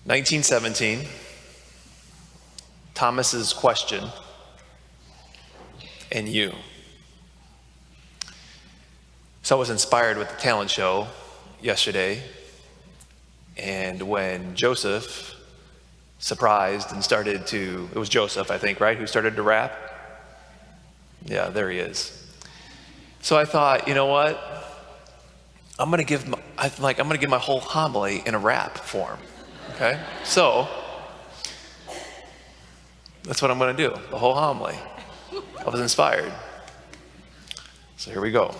1917, Thomas's question, and you. So I was inspired with the talent show yesterday, and when Joseph surprised and it was Joseph, I think, right, who started to rap? Yeah, there he is. So I thought, you know what? I'm gonna give my whole homily in a rap form, okay? So that's what I'm gonna do, the whole homily. I was inspired. So here we go.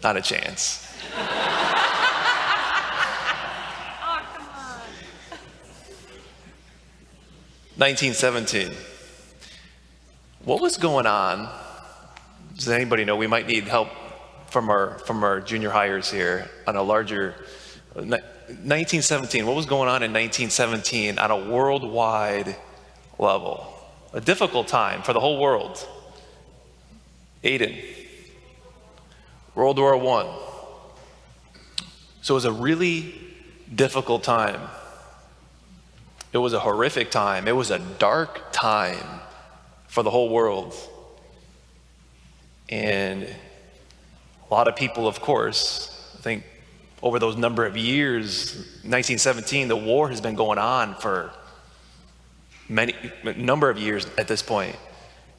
Not a chance. Oh, come on. 1917. What was going on? Does anybody know? We might need help from our junior hires here on a larger 1917. What was going on in 1917 on a worldwide level? A difficult time for the whole world. Aiden. World War I. So it was a really difficult time. It was a horrific time. It was a dark time for the whole world. And a lot of people, of course, I think over those number of years, 1917, the war has been going on for number of years at this point.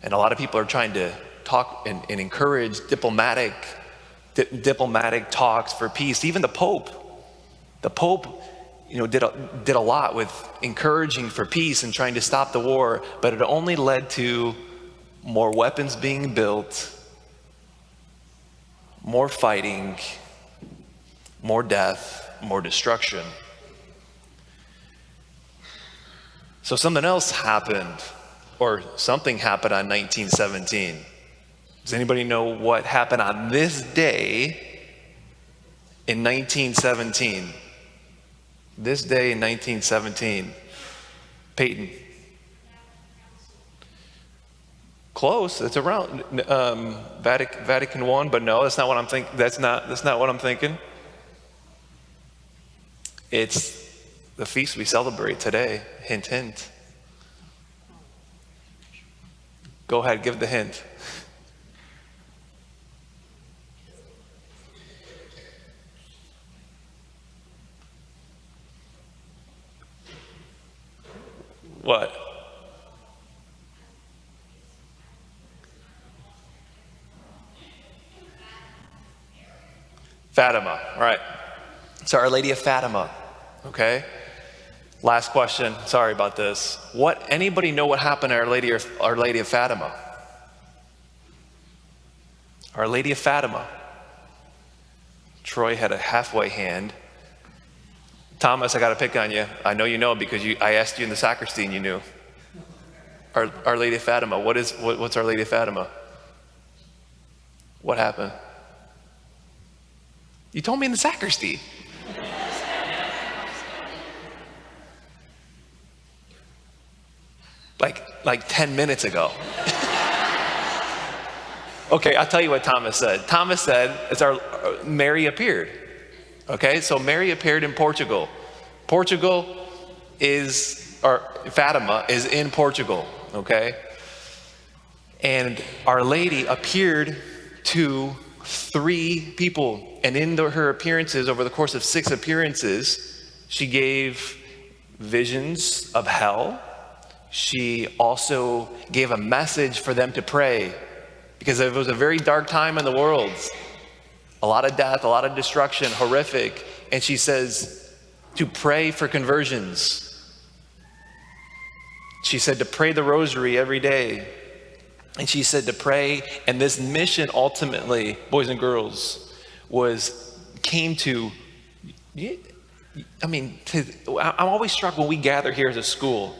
And a lot of people are trying to talk and encourage diplomatic talks for peace. Even the Pope, did a lot with encouraging for peace and trying to stop the war, but it only led to more weapons being built, more fighting, more death, more destruction. So something else happened, or something happened on 1917. Does anybody know what happened on this day in 1917? This day in 1917. Peyton. Close. It's around Vatican I, but no, that's not what I'm thinking. That's not what I'm thinking. It's the feast we celebrate today. Hint, hint. Go ahead, give the hint. What? Fatima, right. So Our Lady of Fatima, okay? Last question, sorry about this. Anybody know what happened to Our Lady of Fatima? Our Lady of Fatima. Troy had a halfway hand. Thomas, I got to pick on you. I know you know because I asked you in the sacristy and you knew. Our Lady of Fatima. What's Our Lady of Fatima? What happened? You told me in the sacristy. Like 10 minutes ago. Okay, I'll tell you what Thomas said. Thomas said, Mary appeared. Okay, so Mary appeared in Portugal. Fatima is in Portugal, okay? And Our Lady appeared to 3 people. And in her appearances, over the course of 6 appearances, she gave visions of hell. She also gave a message for them to pray, because it was a very dark time in the world. A lot of death, a lot of destruction, horrific. And she says to pray for conversions. She said to pray the rosary every day. And she said to pray, and this mission ultimately, boys and girls, came to, I'm always struck when we gather here as a school,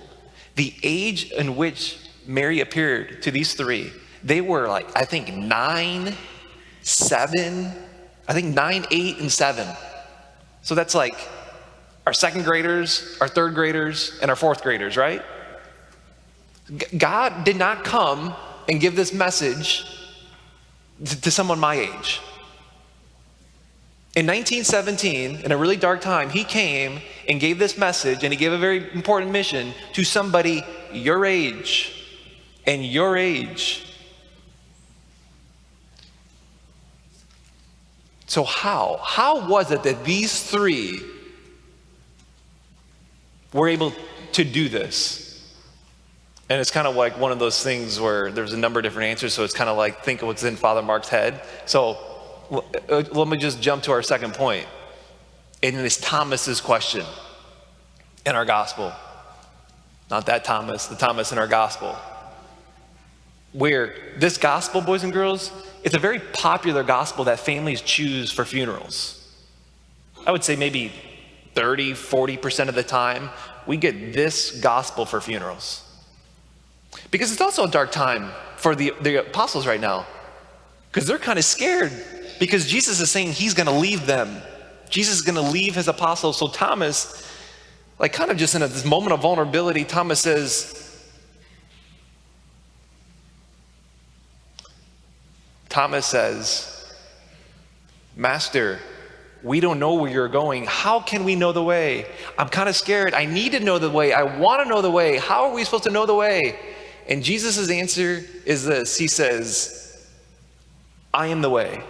the age in which Mary appeared to these 3, they were I think 9, 8, and 7. So that's like our 2nd graders, our 3rd graders, and our 4th graders, right? God did not come and give this message to someone my age. In 1917, in a really dark time, he came and gave this message, and he gave a very important mission to somebody your age and your age. So how was it that these three were able to do this? And it's kind of like one of those things where there's a number of different answers, so it's kind of like think of what's in Father Mark's head. So let me just jump to our second point. And it is Thomas's question in our gospel. Not that Thomas, the Thomas in our gospel. Where this gospel, boys and girls, it's a very popular gospel that families choose for funerals. I would say maybe 30, 40% of the time, we get this gospel for funerals. Because it's also a dark time for the apostles right now. Because they're kind of scared. Because Jesus is saying he's going to leave them. Jesus is going to leave his apostles. So Thomas, like kind of just in this moment of vulnerability, Thomas says, Master, we don't know where you're going. How can we know the way? I'm kind of scared. I need to know the way. I want to know the way. How are we supposed to know the way? And Jesus' answer is this. He says, I am the way.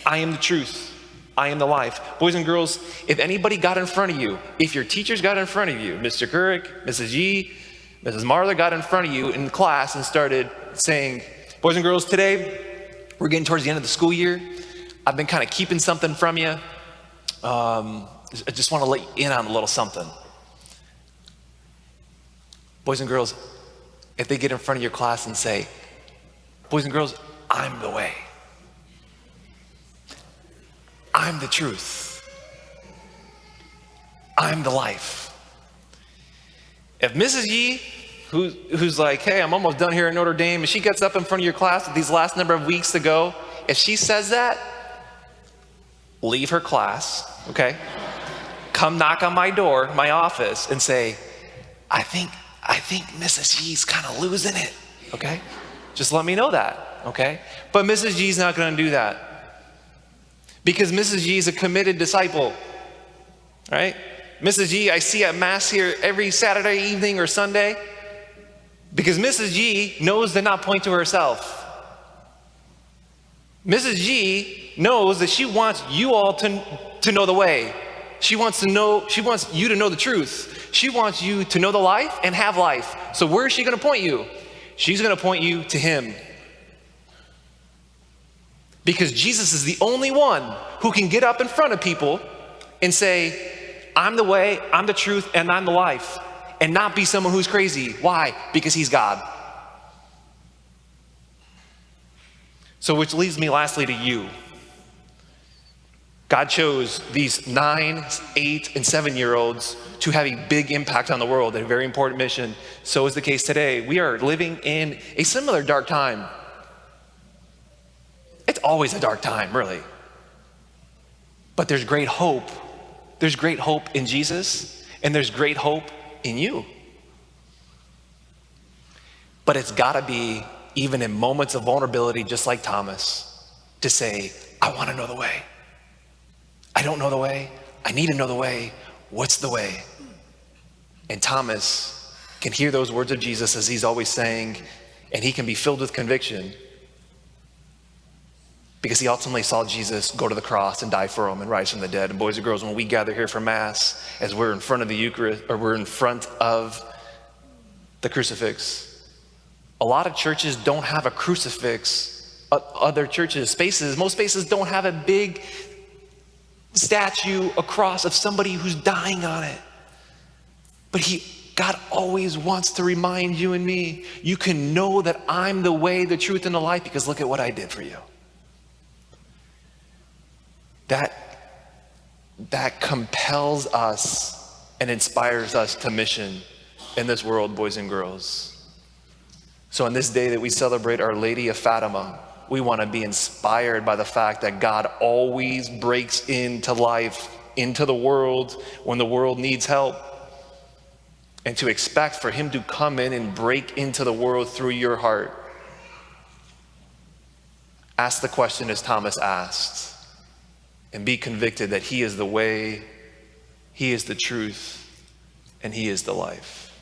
I am the truth. I am the life. Boys and girls, if anybody got in front of you, if your teachers got in front of you, Mr. Couric, Mrs. Yee, Mrs. Martha got in front of you in class and started saying, boys and girls, today, we're getting towards the end of the school year. I've been kind of keeping something from you. I just want to let you in on a little something. Boys and girls, if they get in front of your class and say, boys and girls, I'm the way. I'm the truth. I'm the life. If Mrs. Yee, who's like, hey, I'm almost done here at Notre Dame, and she gets up in front of your class with these last number of weeks to go, if she says that, leave her class, okay? Come knock on my door, my office, and say, I think Mrs. Yee's kind of losing it, okay? Just let me know that, okay? But Mrs. Yee's not going to do that. Because Mrs. Yee is a committed disciple, right? Mrs. Yee, I see at Mass here every Saturday evening or Sunday, because Mrs. Yee knows to not point to herself. Mrs. Yee knows that she wants you all to know the way. She wants you to know the truth. She wants you to know the life and have life. So where is she going to point you? She's going to point you to him. Because Jesus is the only one who can get up in front of people and say, I'm the way, I'm the truth, and I'm the life. And not be someone who's crazy. Why? Because he's God. So which leads me lastly to you. God chose these 9, 8, and 7-year-olds to have a big impact on the world, a very important mission. So is the case today. We are living in a similar dark time. It's always a dark time, really. But there's great hope. There's great hope in Jesus, and there's great hope in you. But it's got to be, even in moments of vulnerability, just like Thomas, to say, I want to know the way. I don't know the way. I need to know the way. What's the way? And Thomas can hear those words of Jesus as he's always saying, and he can be filled with conviction because he ultimately saw Jesus go to the cross and die for him and rise from the dead. And boys and girls, when we gather here for Mass, as we're in front of the Eucharist, or we're in front of the crucifix, a lot of churches don't have a crucifix. Other churches, most spaces don't have a big statue, a cross of somebody who's dying on it. But God always wants to remind you and me, you can know that I'm the way, the truth, and the life because look at what I did for you. That compels us and inspires us to mission in this world, boys and girls. So on this day that we celebrate Our Lady of Fatima, we want to be inspired by the fact that God always breaks into life, into the world when the world needs help. And to expect for him to come in and break into the world through your heart. Ask the question as Thomas asked. and be convicted that he is the way, he is the truth, and he is the life.